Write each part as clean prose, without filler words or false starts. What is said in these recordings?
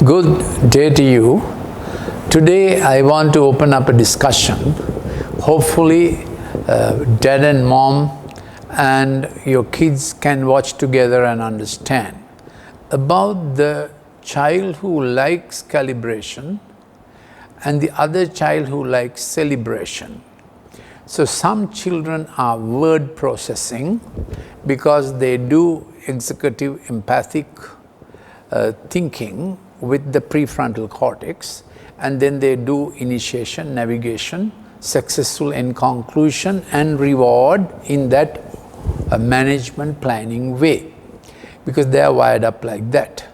Good day to you. Today I want to open up a discussion. Hopefully dad and mom and your kids can watch together and understand about the child who likes calibration and the other child who likes celebration. So some children are word processing because they do executive empathic thinking with the prefrontal cortex, and then they do initiation, navigation, successful end conclusion and reward in that management planning way, because they are wired up like that.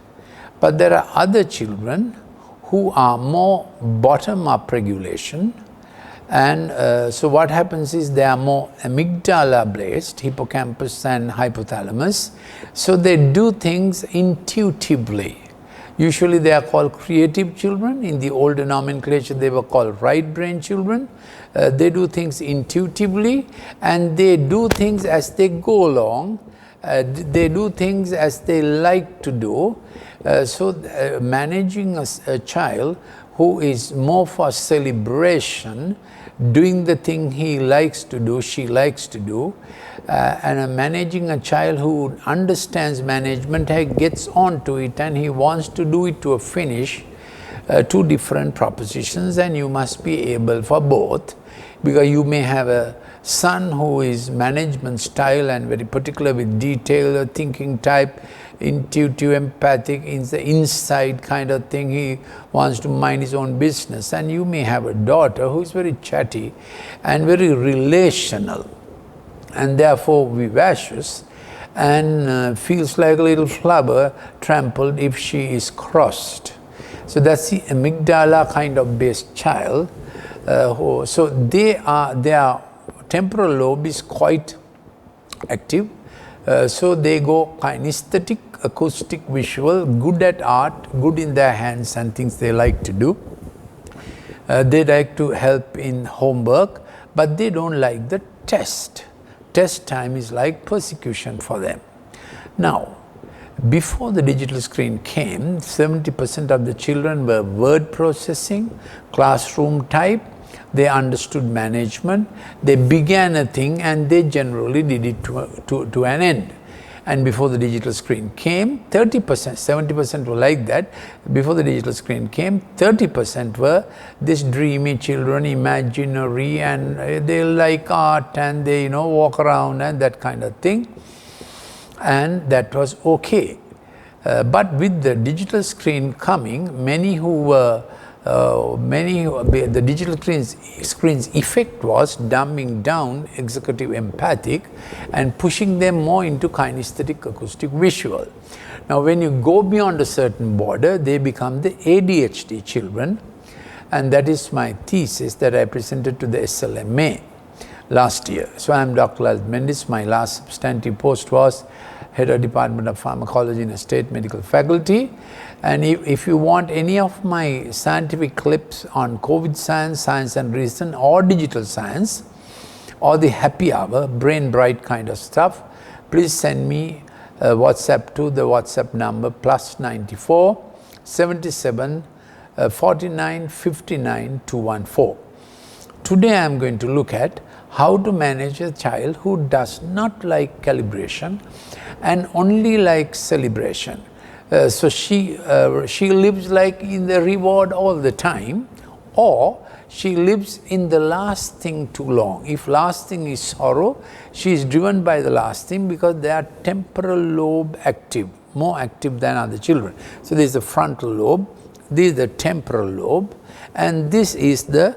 But there are other children who are more bottom-up regulation, and so what happens is they are more amygdala-based, hippocampus and hypothalamus, so they do things intuitively. Usually they are called creative children. In the older nomenclature they were called right brain children. They do things intuitively and they do things as they go along. They do things as they like to do. Managing a child who is more for celebration, doing the thing he likes to do, she likes to do, and managing a child who understands management, gets on to it and he wants to do it to a finish, two different propositions, and you must be able for both, because you may have a son who is management style and very particular with detail, thinking type, intuitive, empathic, inside kind of thing. He wants to mind his own business. And you may have a daughter who is very chatty and very relational and therefore vivacious and feels like a little flower trampled if she is crossed. So that's the amygdala kind of based child. So their temporal lobe is quite active. So they go kinesthetic, acoustic, visual, good at art, good in their hands and things they like to do. They like to help in homework, but they don't like the test. Test time is like persecution for them. Now, before the digital screen came, 70% of the children were word processing, classroom type. They understood management, they began a thing and they generally did it to an end. And before the digital screen came, 30%, 70% were like that. Before the digital screen came, 30% were this dreamy children, imaginary, and they like art and they walk around and that kind of thing. And that was okay. But with the digital screen coming, many who were the digital screen's effect was dumbing down executive empathic and pushing them more into kinesthetic, acoustic, visual. Now when you go beyond a certain border, they become the ADHD children, and that is my thesis that I presented to the SLMA last year. So I am Dr. Lalith Mendis. My last substantive post was Head of Department of Pharmacology in a state medical faculty. And if you want any of my scientific clips on COVID science, science and reason, or digital science, or the happy hour, brain bright kind of stuff, please send me a WhatsApp to the WhatsApp number +94 77 49 59 214. Today I am going to look at how to manage a child who does not like calibration and only likes celebration. So she lives like in the reward all the time, or she lives in the last thing too long. If last thing is sorrow, she is driven by the last thing because they are temporal lobe active, more active than other children. So this is the frontal lobe, this is the temporal lobe, and this is the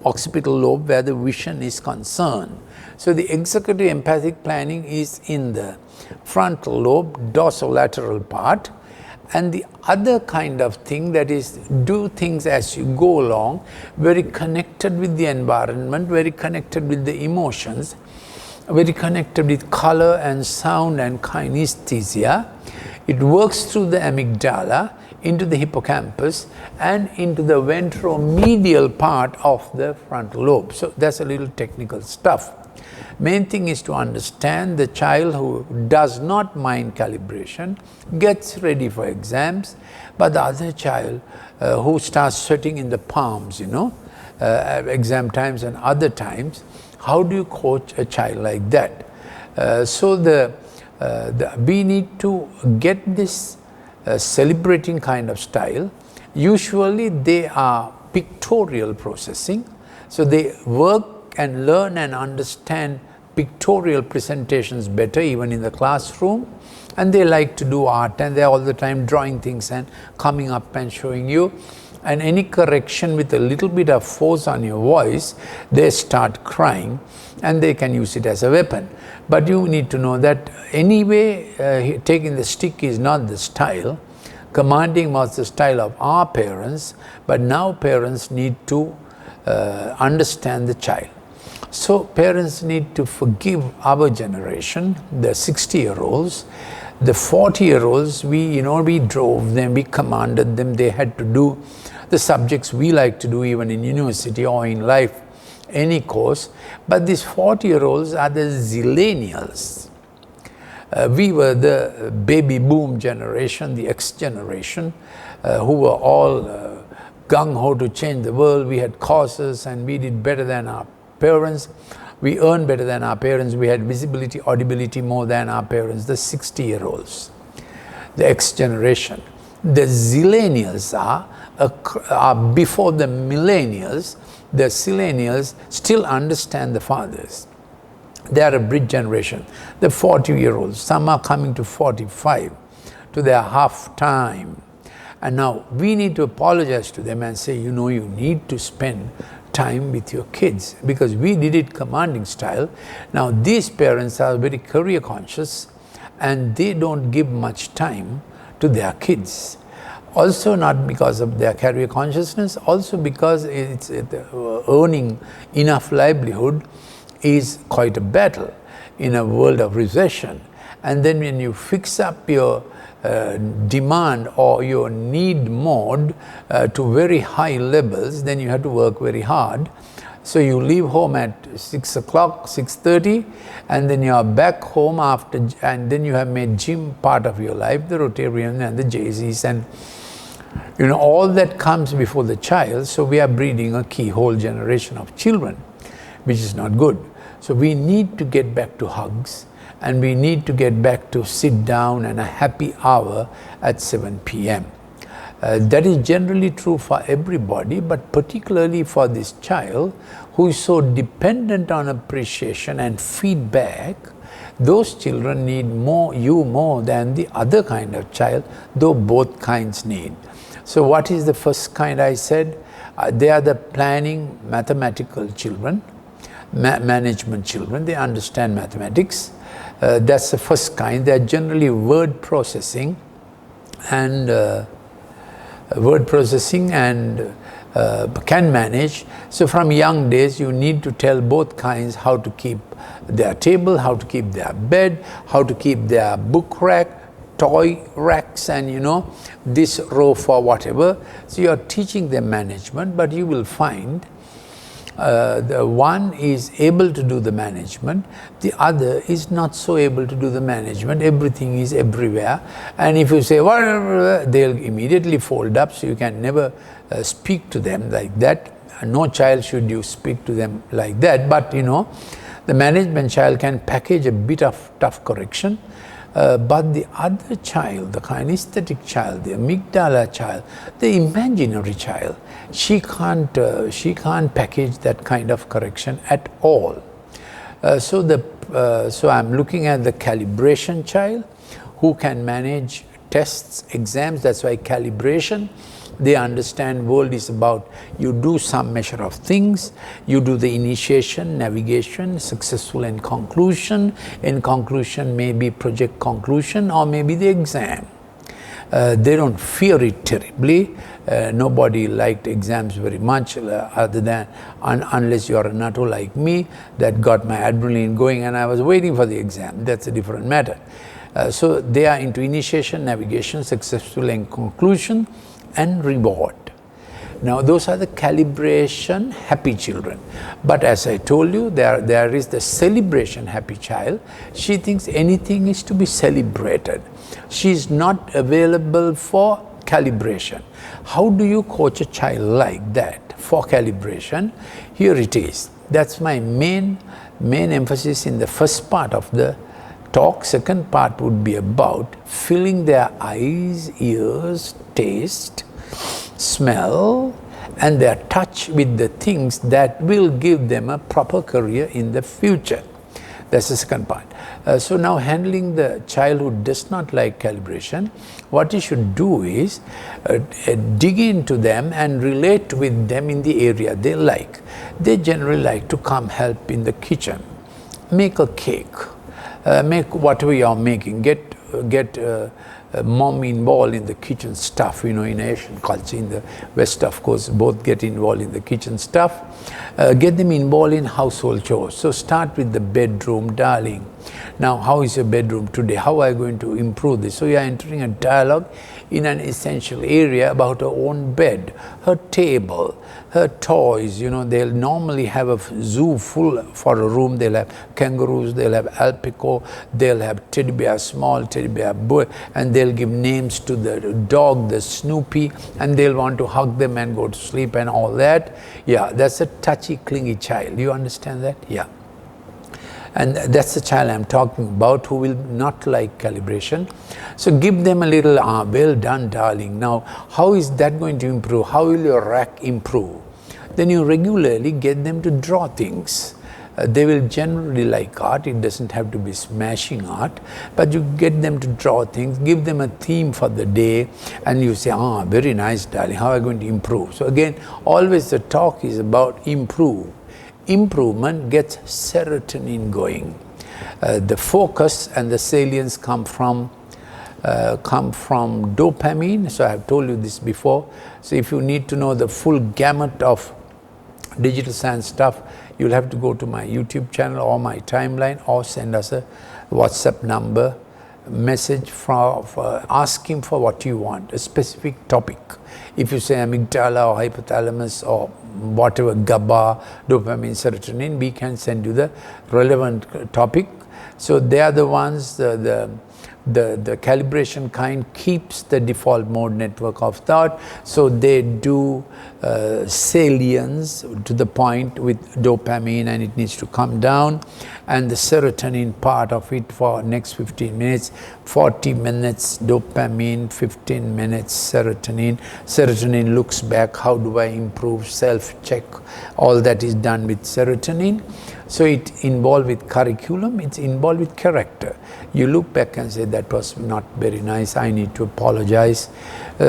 occipital lobe where the vision is concerned. So the executive empathic planning is in the frontal lobe, dorsolateral part, and the other kind of thing, that is do things as you go along, very connected with the environment, very connected with the emotions, very connected with color and sound and kinesthesia. It works through the amygdala into the hippocampus and into the ventromedial part of the frontal lobe. So that's a little technical stuff. Main thing is to understand the child who does not mind calibration, gets ready for exams, but the other child who starts sweating in the palms, exam times and other times, how do you coach a child like that? We need to get this celebrating kind of style. Usually they are pictorial processing, so they work and learn and understand pictorial presentations better even in the classroom, and they like to do art, and they're all the time drawing things and coming up and showing you, and any correction with a little bit of force on your voice, they start crying and they can use it as a weapon. But you need to know that anyway, taking the stick is not the style. Commanding was the style of our parents, but now parents need to understand the child. So parents need to forgive our generation, the 60-year-olds. The 40-year-olds, we drove them, we commanded them, they had to do the subjects we like to do even in university or in life, any course. But these 40-year-olds are the zillennials. We were the baby boom generation, the X generation, who were all gung-ho to change the world. We had courses and we did better than our parents. We earned better than our parents. We had visibility, audibility more than our parents, the 60-year-olds, the X generation. The zillennials are before the millennials. The zillennials still understand the fathers. They are a bridge generation. The 40-year-olds, some are coming to 45, to their half time. And now we need to apologize to them and say, you need to spend time with your kids, because we did it commanding style. Now these parents are very career conscious and they don't give much time to their kids. Also not because of their career consciousness, also because it's earning enough livelihood is quite a battle in a world of recession. And then when you fix up your demand or your need mode to very high levels, then you have to work very hard. So you leave home at 6 o'clock, 6:30, and then you are back home after, and then you have made gym part of your life, the Rotarian and the JCs, and all that comes before the child. So we are breeding a keyhole generation of children, which is not good. So we need to get back to hugs, and we need to get back to sit down and a happy hour at 7 p.m. That is generally true for everybody, but particularly for this child who is so dependent on appreciation and feedback. Those children need you more than the other kind of child, though both kinds need. So what is the first kind I said? They are the planning mathematical children, management children. They understand mathematics. That's the first kind. They are generally word processing and can manage. So from young days you need to tell both kinds how to keep their table, how to keep their bed, how to keep their book rack, toy racks, and this row for whatever. So you are teaching them management, but you will find the one is able to do the management, the other is not so able to do the management. Everything is everywhere, and if you say whatever, they'll immediately fold up. So you can never speak to them like that. No child should you speak to them like that. But the management child can package a bit of tough correction. But the other child, the kinesthetic child, the amygdala child, the imaginary child, she can't package that kind of correction at all. So I'm looking at the calibration child who can manage tests, exams. That's why calibration. They understand world is about you do some measure of things, you do the initiation, navigation, successful and conclusion. In conclusion maybe project conclusion or maybe the exam. They don't fear it terribly. Nobody liked exams very much other than unless you are a nutto like me that got my adrenaline going and I was waiting for the exam. That's a different matter. So they are into initiation, navigation, successful and conclusion, and reward. Now those are the calibration happy children. But as I told you, there is the celebration happy child. She thinks anything is to be celebrated. She is not available for calibration. How do you coach a child like that for calibration? Here it is. That's my main emphasis in the first part of the talk. Second part would be about filling their eyes, ears, taste, smell, and their touch with the things that will give them a proper career in the future. That's the second part. So now, handling the child who does not like calibration, what you should do is dig into them and relate with them in the area they like. They generally like to come help in the kitchen, make a cake, make whatever you are making, get mom involved in the kitchen stuff. In Asian culture, in the West, of course, both get involved in the kitchen stuff. Get them involved in household chores. So start with the bedroom, darling. Now, how is your bedroom today? How are you going to improve this? So you are entering a dialogue in an essential area about her own bed, her table, her toys. They'll normally have a zoo full for a room. They'll have kangaroos, they'll have alpaca, they'll have teddy bear, small teddy bear boy, and they'll give names to the dog, the Snoopy, and they'll want to hug them and go to sleep and all that. Yeah, that's a touchy, clingy child. You understand that? Yeah. And that's the child I'm talking about who will not like calibration. So give them a little, well done, darling. Now, how is that going to improve? How will your rack improve? Then you regularly get them to draw things. They will generally like art. It doesn't have to be smashing art, but you get them to draw things, give them a theme for the day, and you say, very nice, darling, how are you going to improve? So again, always the talk is about improve. Improvement gets serotonin going. The focus and the salience come from dopamine. So I have told you this before. So if you need to know the full gamut of digital science stuff, you'll have to go to my YouTube channel or my timeline, or send us a WhatsApp number, message for asking for what you want, a specific topic. If you say amygdala or hypothalamus or whatever, GABA, dopamine, serotonin, we can send you the relevant topic. So they are the ones, the calibration kind keeps the default mode network of thought. So they do salience to the point with dopamine, and it needs to come down. And the serotonin part of it for next 15 minutes, 40 minutes dopamine, 15 minutes serotonin. Serotonin looks back, how do I improve, self-check, all that is done with serotonin. So it's involved with curriculum, it's involved with character. You look back and say, that was not very nice, I need to apologize.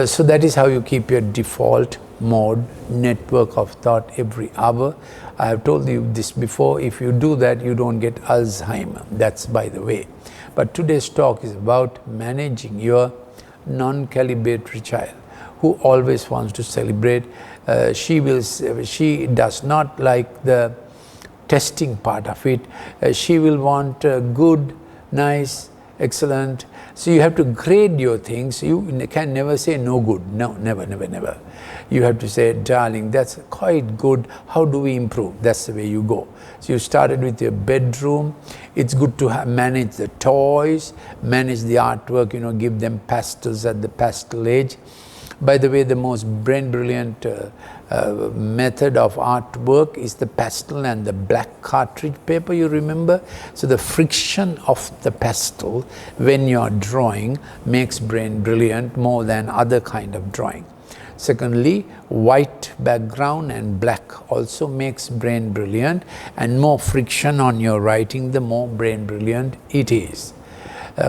So that is how you keep your default mode network of thought every hour. I have told you this before, if you do that, you don't get Alzheimer. That's by the way. But today's talk is about managing your non-calibratory child who always wants to celebrate. She does not like the testing part of it. She will want good, nice, excellent. So you have to grade your things. You can never say no good. No, never, never, never. You have to say, darling, that's quite good. How do we improve? That's the way you go. So you started with your bedroom. It's good to manage the toys, manage the artwork, give them pastels at the pastel age. By the way, the most brain-brilliant method of artwork is the pastel and the black cartridge paper, you remember? So the friction of the pastel when you are drawing makes brain brilliant more than other kind of drawing. Secondly, white background and black also makes brain brilliant, and more friction on your writing, the more brain brilliant it is.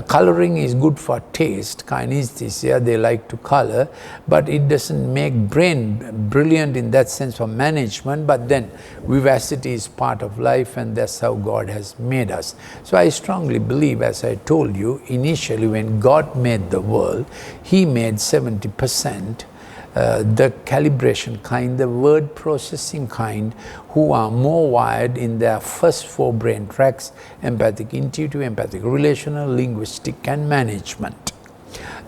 Coloring is good for taste, kinesthesia, they like to color, but it doesn't make brain brilliant in that sense for management. But then vivacity is part of life, and that's how God has made us. So I strongly believe, as I told you, initially when God made the world, He made 70% the calibration kind, the word processing kind, who are more wired in their first 4 brain tracks: empathic, intuitive, empathic, relational, linguistic, and management.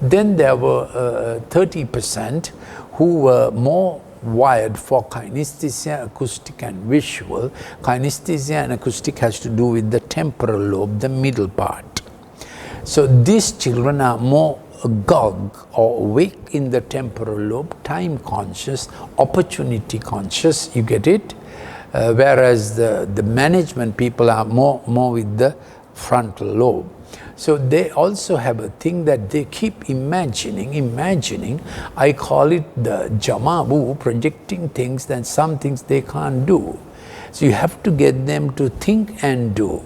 Then there were 30% who were more wired for kinesthesia, acoustic and visual. Kinesthesia and acoustic has to do with the temporal lobe, the middle part. So these children are more agog or awake in the temporal lobe, time conscious, opportunity conscious, you get it? Whereas the management people are more with the frontal lobe. So they also have a thing that they keep imagining. I call it the jamabu, projecting things, and some things they can't do. So you have to get them to think and do.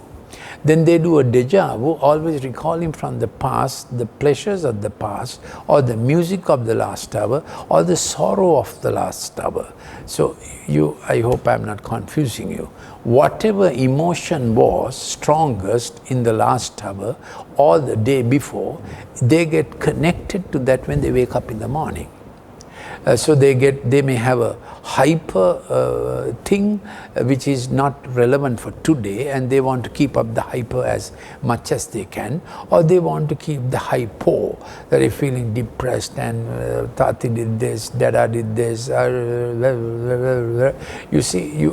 Then they do a deja vu, always recalling from the past, the pleasures of the past, or the music of the last hour, or the sorrow of the last hour. So I hope I'm not confusing you. Whatever emotion was strongest in the last hour or the day before, they get connected to that when they wake up in the morning. So they may have a hyper thing which is not relevant for today, and they want to keep up the hyper as much as they can, or they want to keep the hypo, that they're feeling depressed and Tati did this, Dada did this, you see,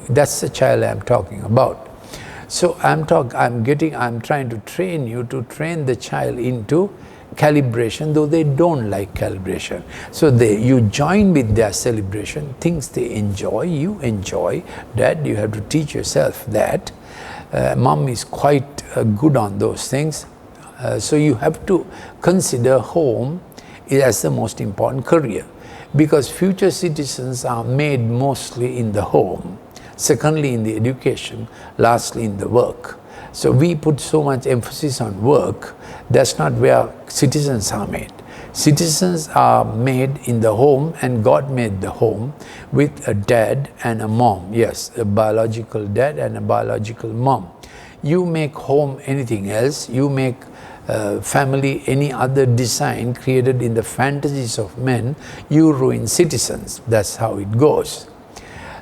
that's the child I'm talking about. So I'm trying to train you to train the child into calibration, though they don't like calibration. So you join with their celebration, things they enjoy, you enjoy. Dad, you have to teach yourself that. Mom is quite good on those things. So you have to consider home as the most important career, because future citizens are made mostly in the home, secondly in the education, lastly in the work. So we put so much emphasis on work. That's not where citizens are made. Citizens are made in the home, and God made the home with a dad and a mom. Yes, a biological dad and a biological mom. You make home anything else, you make family any other design created in the fantasies of men, you ruin citizens. That's how it goes.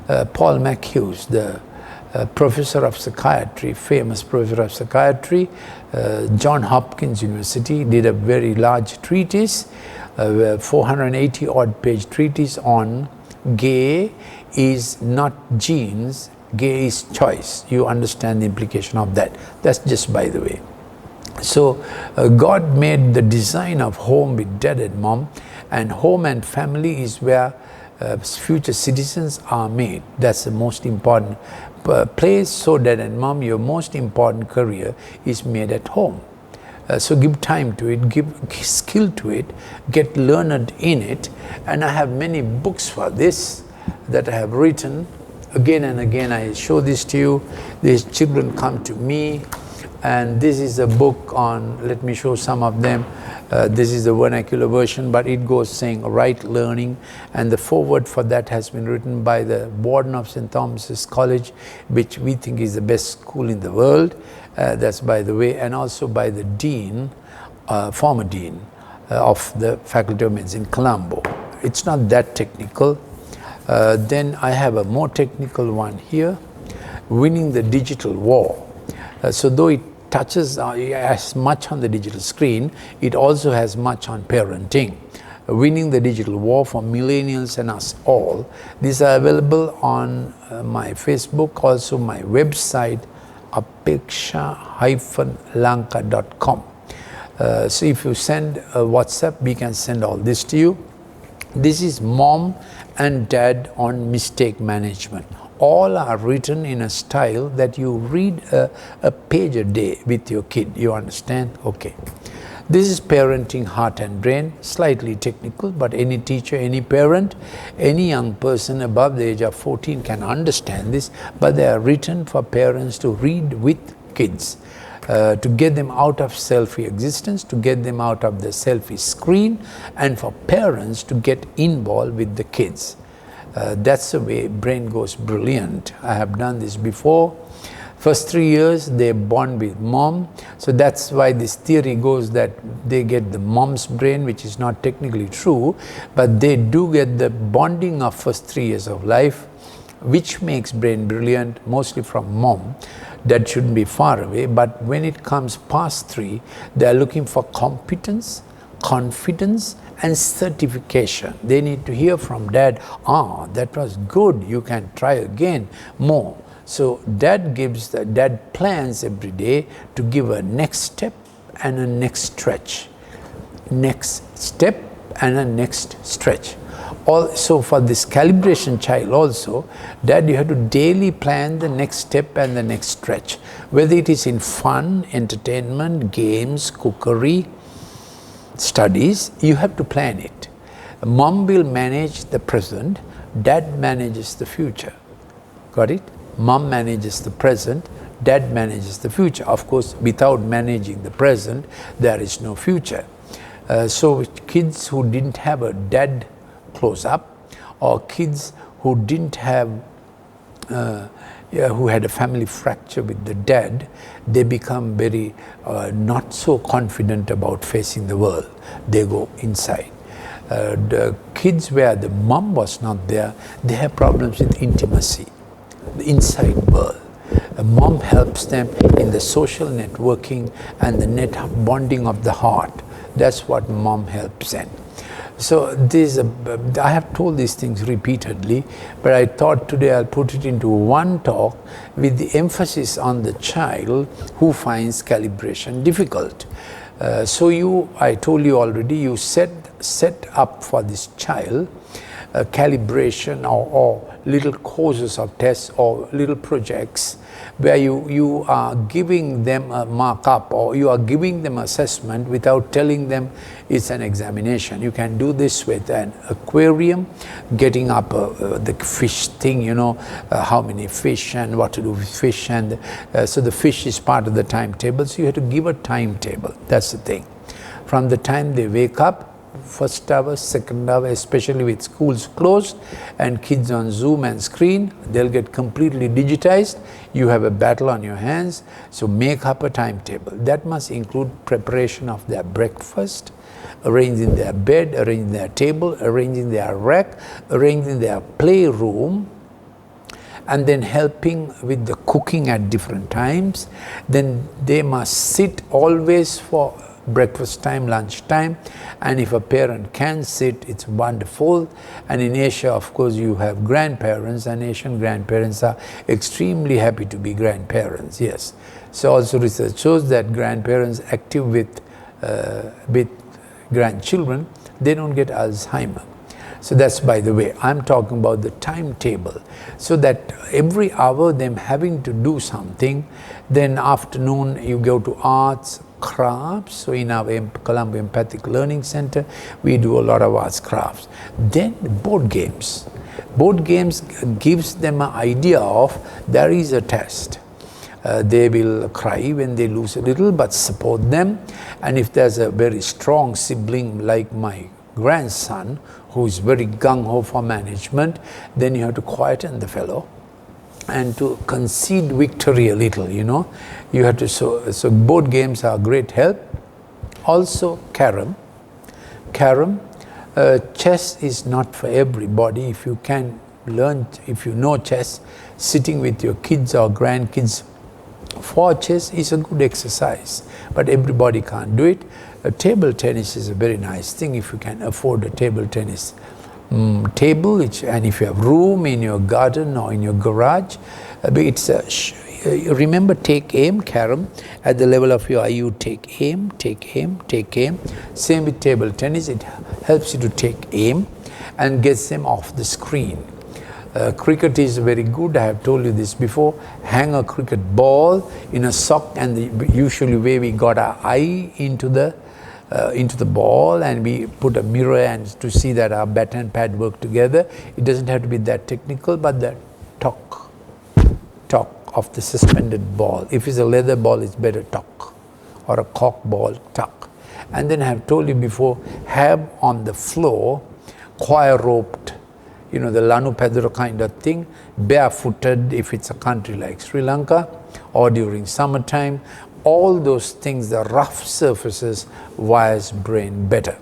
Paul McHughes, the professor of psychiatry, famous professor of psychiatry, John Hopkins University, did a very large treatise, 480 odd page treatise on gay is not genes, gay is choice. You understand the implication of that. That's just by the way. So God made the design of home with dad and mom, and home and family is where future citizens are made. That's the most important place. So dad and mom, your most important career is made at home. So give time to it, give skill to it, get learned in it. And I have many books for this that I have written. Again and again I show this to you. These children come to me, and this is a book on, let me show some of them. This is the vernacular version, but it goes saying right learning, and the foreword for that has been written by the warden of St. Thomas's College, which we think is the best school in the world. That's by the way, and also by the dean, former dean of the Faculty of Medicine, Colombo. It's not that technical. Then I have a more technical one here, Winning the Digital War. So though it touches as much on the digital screen, it also has much on parenting. Winning the Digital War for Millennials and Us All. These are available on my Facebook, also my website, apeksha-lanka.com. So if you send a WhatsApp, we can send all this to you. This is Mom and Dad on Mistake Management. All are written in a style that you read a page a day with your kid. You understand? Okay. This is Parenting Heart and Brain, slightly technical, but any teacher, any parent, any young person above the age of 14 can understand this, but they are written for parents to read with kids, to get them out of selfie existence, to get them out of the selfie screen, and for parents to get involved with the kids. That's the way brain goes brilliant. I have done this before. First 3 years they bond with mom, so that's why this theory goes that they get the mom's brain, which is not technically true, but they do get the bonding of first 3 years of life, which makes brain brilliant, mostly from mom. That shouldn't be far away, but when it comes past 3, they are looking for competence, confidence, and certification. They need to hear from dad, that was good, you can try again, more. So dad plans every day to give a next step and a next stretch. Next step and a next stretch. Also for this calibration child also, dad, you have to daily plan the next step and the next stretch. Whether it is in fun, entertainment, games, cookery, studies, you have to plan it. Mom will manage the present, dad manages the future. Got it? Mom manages the present, dad manages the future. Of course, without managing the present, there is no future. So kids who didn't have a dad close up, or kids who didn't have, who had a family fracture with the dad, they become very not so confident about facing the world. They go inside. The kids where the mom was not there, they have problems with intimacy, the inside world. A mom helps them in the social networking and the net bonding of the heart. That's what mom helps them. So I have told these things repeatedly, but I thought today I'll put it into one talk with the emphasis on the child who finds calibration difficult. I told you already, you set up for this child calibration or little courses of tests or little projects where you are giving them a markup or you are giving them assessment without telling them it's an examination. You can do this with an aquarium, getting up the fish thing, how many fish and what to do with fish, and so the fish is part of the timetable, so you have to give a timetable. That's the thing. From the time they wake up, first hour, second hour, especially with schools closed and kids on Zoom and screen, they'll get completely digitized. You have a battle on your hands, so make up a timetable. That must include preparation of their breakfast, arranging their bed, arranging their table, arranging their rack, arranging their playroom, and then helping with the cooking at different times. Then they must sit always for breakfast time, lunch time, and if a parent can sit, it's wonderful. And in Asia, of course, you have grandparents, and Asian grandparents are extremely happy to be grandparents, yes. So also research shows that grandparents active with grandchildren, they don't get Alzheimer. So that's, by the way, I'm talking about the timetable, so that every hour them having to do something. Then afternoon you go to arts, crafts. So in our Colombo Empathic Learning Center, we do a lot of arts crafts. Then board games. Board games gives them an idea of there is a test. They will cry when they lose a little, but support them. And if there's a very strong sibling like my grandson, who is very gung-ho for management, then you have to quieten the fellow and to concede victory a little, You have to, so board games are great help. Also carom. Chess is not for everybody. If you can learn, if you know chess, sitting with your kids or grandkids for chess is a good exercise, but everybody can't do it. Table tennis is a very nice thing if you can afford a table tennis table, and if you have room in your garden or in your garage. It's remember, take aim, carom, at the level of your eye, you take aim, take aim, take aim. Same with table tennis, it helps you to take aim and gets them off the screen. Cricket is very good. I have told you this before. Hang a cricket ball in a sock, and usually way we got our eye into the ball, and we put a mirror and to see that our bat and pad work together. It doesn't have to be that technical, but the talk of the suspended ball. If it's a leather ball, it's better talk, or a cork ball, tuck. And then I have told you before, have on the floor choir roped, the Lanu Pedro kind of thing, barefooted if it's a country like Sri Lanka, or during summertime. All those things, the rough surfaces, wires brain better.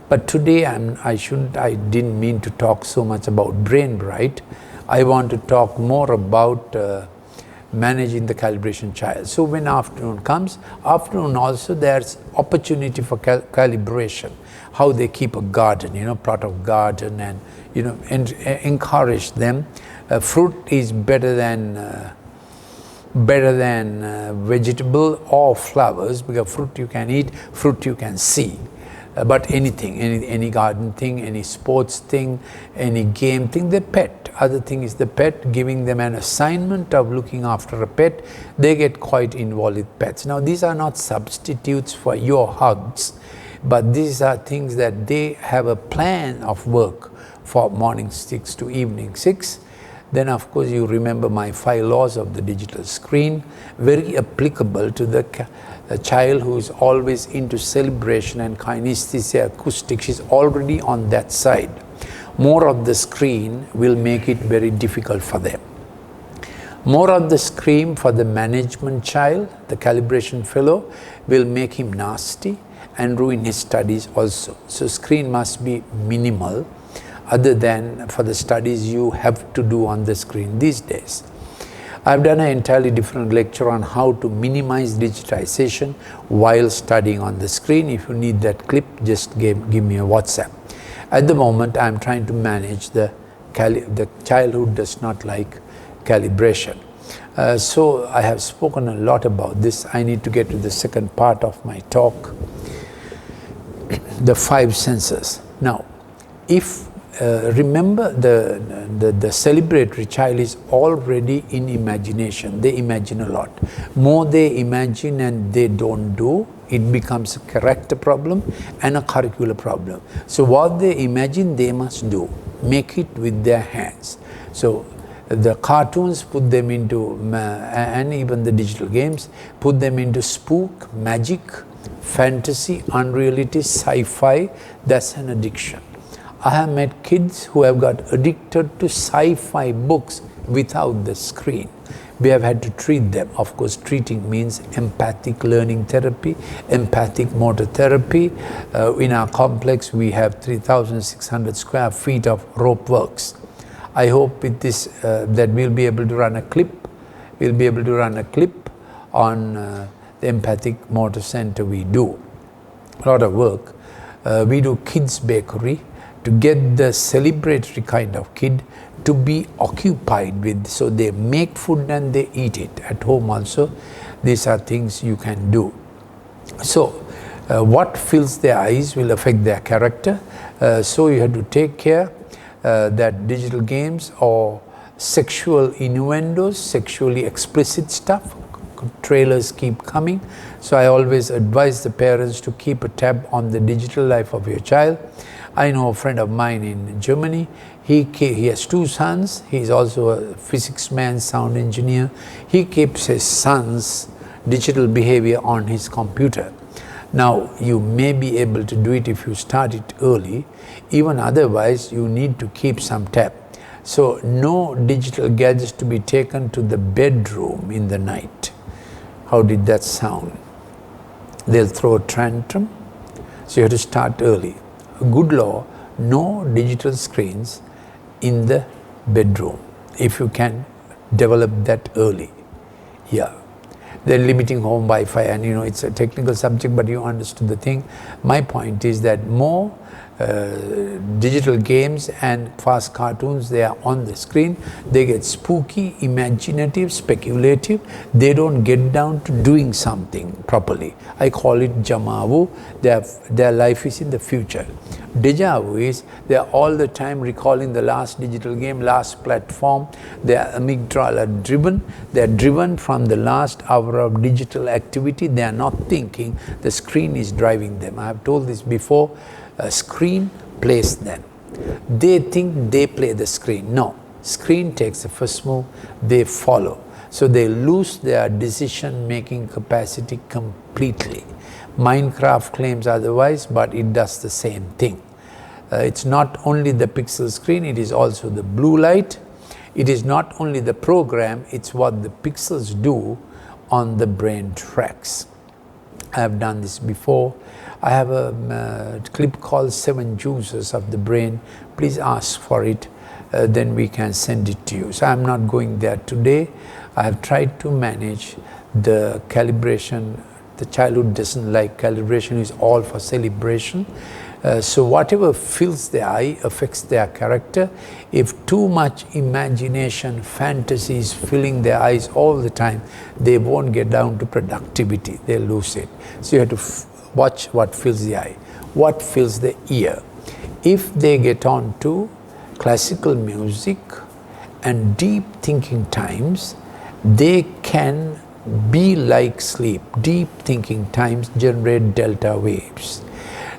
But today I didn't mean to talk so much about brain bright. I want to talk more about managing the calibration child. So when afternoon comes, afternoon also there's opportunity for calibration, how they keep a garden, plot of garden, and encourage them. Fruit is better than vegetable or flowers, because fruit you can eat, fruit you can see. But anything, any garden thing, any sports thing, any game thing, the pet. Other thing is the pet, giving them an assignment of looking after a pet. They get quite involved with pets. Now these are not substitutes for your hugs, but these are things that they have a plan of work for morning 6 to evening 6. Then of course you remember my 5 laws of the digital screen, very applicable to the child who is always into celebration and kinesthesia, acoustics. Is already on that side. More of the screen will make it very difficult for them. More of the screen for the management child, the calibration fellow, will make him nasty and ruin his studies also. So screen must be minimal, other than for the studies you have to do on the screen these days. I've done an entirely different lecture on how to minimize digitization while studying on the screen. If you need that clip, just give me a WhatsApp. At the moment, I'm trying to manage the child who does not like calibration. So I have spoken a lot about this. I need to get to the second part of my talk, the 5 senses. Now, if remember, the celebratory child is already in imagination. They imagine a lot. More they imagine and they don't do, it becomes a character problem and a curricular problem. So what they imagine, they must do. Make it with their hands. So the cartoons, put them into, and even the digital games, put them into spook, magic, fantasy, unreality, sci-fi. That's an addiction. I have met kids who have got addicted to sci-fi books without the screen. We have had to treat them. Of course, treating means empathic learning therapy, empathic motor therapy. In our complex, we have 3,600 square feet of rope works. I hope with this that we'll be able to run a clip. We'll be able to run a clip on the empathic motor center we do. A lot of work. We do kids bakery to get the celebratory kind of kid to be occupied with, so they make food and they eat it at home also. These are things you can do. So what fills their eyes will affect their character. So you have to take care that digital games or sexual innuendos, sexually explicit stuff, trailers keep coming. So I always advise the parents to keep a tab on the digital life of your child. I know a friend of mine in Germany. He has 2 sons. He's also a physics man, sound engineer. He keeps his son's digital behavior on his computer. Now, you may be able to do it if you start it early. Even otherwise, you need to keep some tab. So, no digital gadgets to be taken to the bedroom in the night. How did that sound? They'll throw a tantrum. So, you have to start early. Good law, no digital screens in the bedroom, if you can develop that early. Yeah. Then limiting home Wi-Fi, and it's a technical subject, but you understood the thing. My point is that more digital games and fast cartoons, they are on the screen. They get spooky, imaginative, speculative. They don't get down to doing something properly. I call it jamavu. Their life is in the future. Deja vu is they are all the time recalling the last digital game, last platform. They are amygdala driven. They are driven from the last hour of digital activity. They are not thinking. The screen is driving them. I have told this before. A screen plays them. They think they play the screen. No, screen takes the first move, they follow. So they lose their decision-making capacity completely. Minecraft claims otherwise, but it does the same thing. It's not only the pixel screen, it is also the blue light. It is not only the program, it's what the pixels do on the brain tracks. I have done this before. I have a clip called 7 Juices of the Brain. Please ask for it, then we can send it to you. So I'm not going there today. I have tried to manage the calibration. The childhood doesn't like calibration, is all for celebration. So whatever fills their eye affects their character. If too much imagination, fantasy is filling their eyes all the time, they won't get down to productivity, they'll lose it. So you have to watch what fills the eye, what fills the ear. If they get on to classical music and deep thinking times, they can be like sleep. Deep thinking times generate delta waves.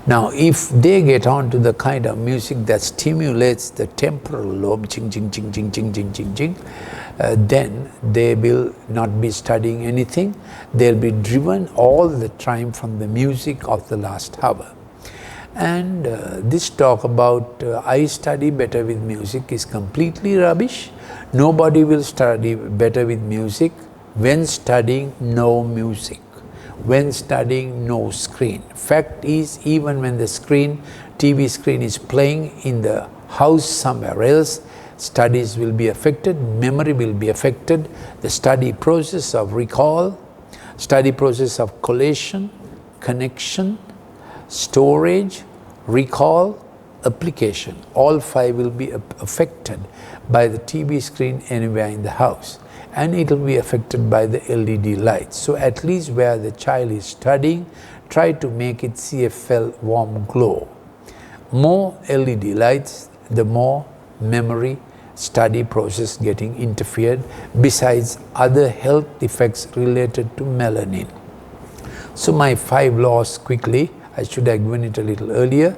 Now, if they get on to the kind of music that stimulates the temporal lobe, ching, ching, ching, ching, ching, ching, ching, ching, then they will not be studying anything. They'll be driven all the time from the music of the last hour. And this talk about I study better with music is completely rubbish. Nobody will study better with music when studying no music. When studying no screen. Fact is, even when the screen, TV screen is playing in the house somewhere else, studies will be affected, memory will be affected, the study process of recall, study process of collation, connection, storage, recall, application. All five will be affected by the TV screen anywhere in the house. And it will be affected by the LED lights. So at least where the child is studying, try to make it CFL warm glow. More LED lights, the more memory study process getting interfered, besides other health effects related to melanin. So my 5 laws quickly, I should have given it a little earlier.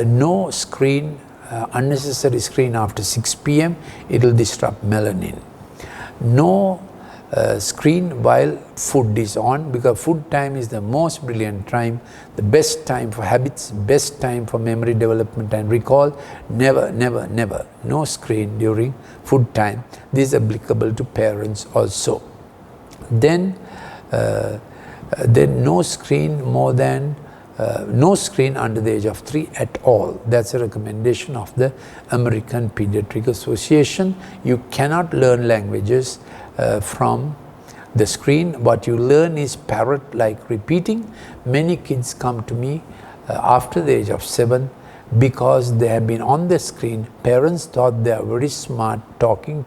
No screen, unnecessary screen after 6 p.m. It will disrupt melanin. No screen while food is on, because food time is the most brilliant time, the best time for habits, best time for memory development and recall. Never, never, never, no screen during food time. This is applicable to parents also. Then no screen more than no screen under the age of 3 at all. That's a recommendation of the American Pediatric Association. You cannot learn languages from the screen. What you learn is parrot-like repeating. Many kids come to me after the age of 7 because they have been on the screen. Parents thought they are very smart, talking,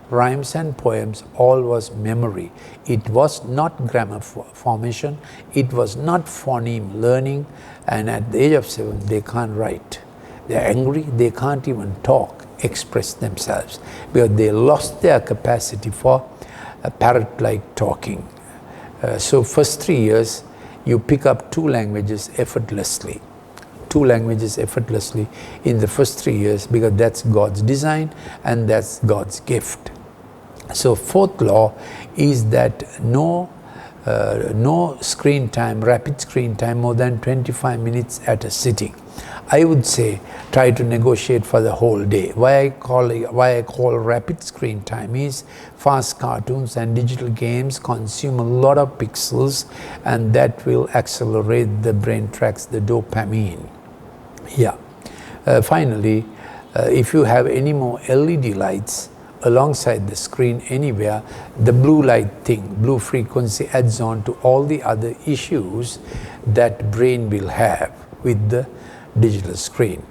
rhymes and poems, all was memory. It was not grammar formation, it was not phoneme learning, and at the age of 7 they can't write. They are angry, they can't even talk, express themselves, because they lost their capacity for parrot-like talking. So first 3 years you pick up 2 languages effortlessly. 2 languages effortlessly in the first 3 years, because that's God's design and that's God's gift. So 4th law is that no screen time, rapid screen time more than 25 minutes at a sitting. I would say try to negotiate for the whole day. Why I call rapid screen time is fast cartoons and digital games consume a lot of pixels, and that will accelerate the brain tracks the dopamine. Yeah. Finally, if you have any more LED lights alongside the screen anywhere, the blue light thing, blue frequency adds on to all the other issues that brain will have with the digital screen.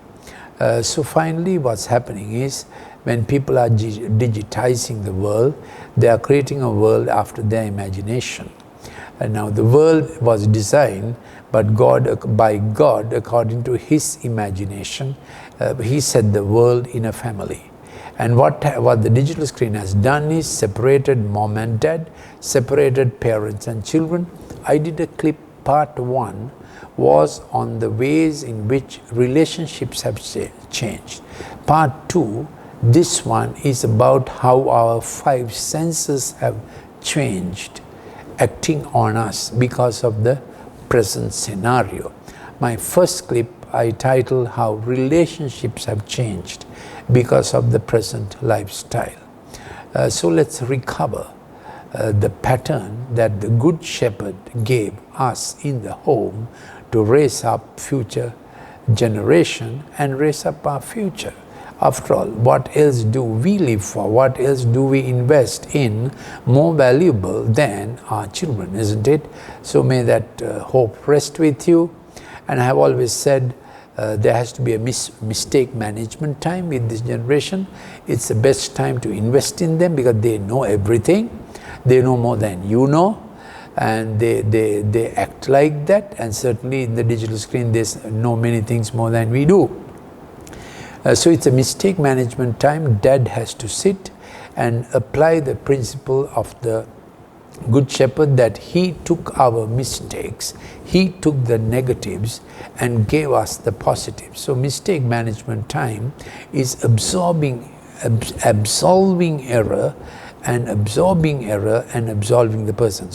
So finally, what's happening is when people are digitizing the world, they are creating a world after their imagination. And now the world was designed by God according to His imagination. He set the world in a family. And what the digital screen has done is separated mom and dad, separated parents and children. I did a clip, part 1 was on the ways in which relationships have changed. Part 2, this one is about how our 5 senses have changed, acting on us because of the present scenario. My first clip I titled How Relationships Have Changed because of the present lifestyle. So let's recover the pattern that the Good Shepherd gave us in the home to raise up future generation and raise up our future. After all, what else do we live for? What else do we invest in more valuable than our children, isn't it? So may that hope rest with you. And I have always said there has to be a mistake management time with this generation. It's the best time to invest in them because they know everything. They know more than you know. And they act like that, and certainly in the digital screen they know many things more than we do. So it's a mistake management time. Dad has to sit and apply the principle of the Good Shepherd, that he took our mistakes, he took the negatives and gave us the positives. So mistake management time is absolving error and absorbing error and absolving the person.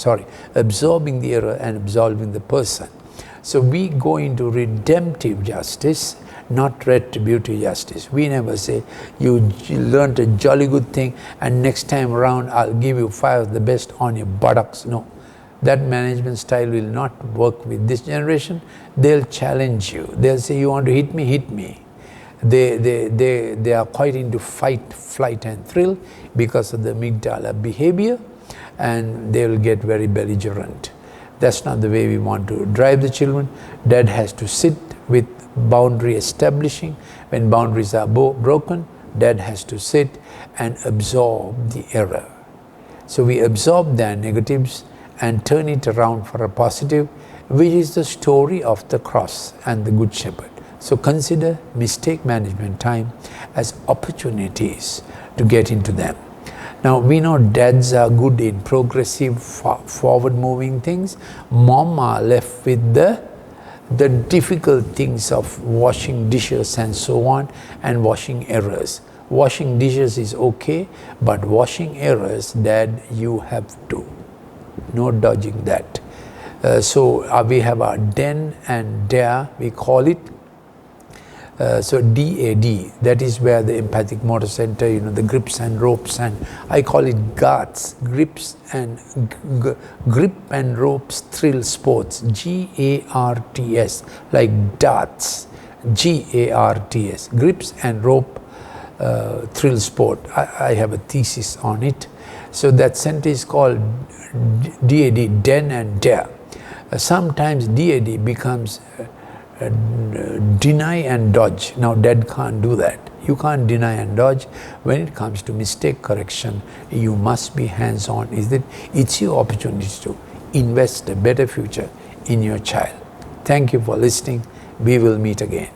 Absorbing the error and absolving the person. So we go into redemptive justice, not retributive justice. We never say, you learned a jolly good thing and next time around I'll give you 5 of the best on your buttocks. No, that management style will not work with this generation. They'll challenge you. They'll say, you want to hit me, hit me. They are quite into fight, flight and thrill because of the amygdala behavior, and they will get very belligerent. That's not the way we want to drive the children. Dad has to sit with boundary establishing. When boundaries are broken, Dad has to sit and absorb the error. So we absorb their negatives and turn it around for a positive, which is the story of the cross and the Good Shepherd. So consider mistake management time as opportunities to get into them. Now we know dads are good in progressive, forward moving things. Mom are left with the difficult things of washing dishes and so on, and washing errors. Washing dishes is okay, but washing errors, Dad, you have to. No dodging that. So we have our den and dare, we call it. So DAD, that is where the empathic motor center, the grips and ropes, and I call it GARTS, grips and grip and ropes thrill sports, GARTS, like darts, GARTS, grips and rope thrill sport. I have a thesis on it. So that center is called DAD, den and dare. Sometimes DAD becomes deny and dodge. Now Dad can't do that. You can't deny and dodge. When it comes to mistake correction, you must be hands-on. It's your opportunity to invest a better future in your child. Thank you for listening. We will meet again.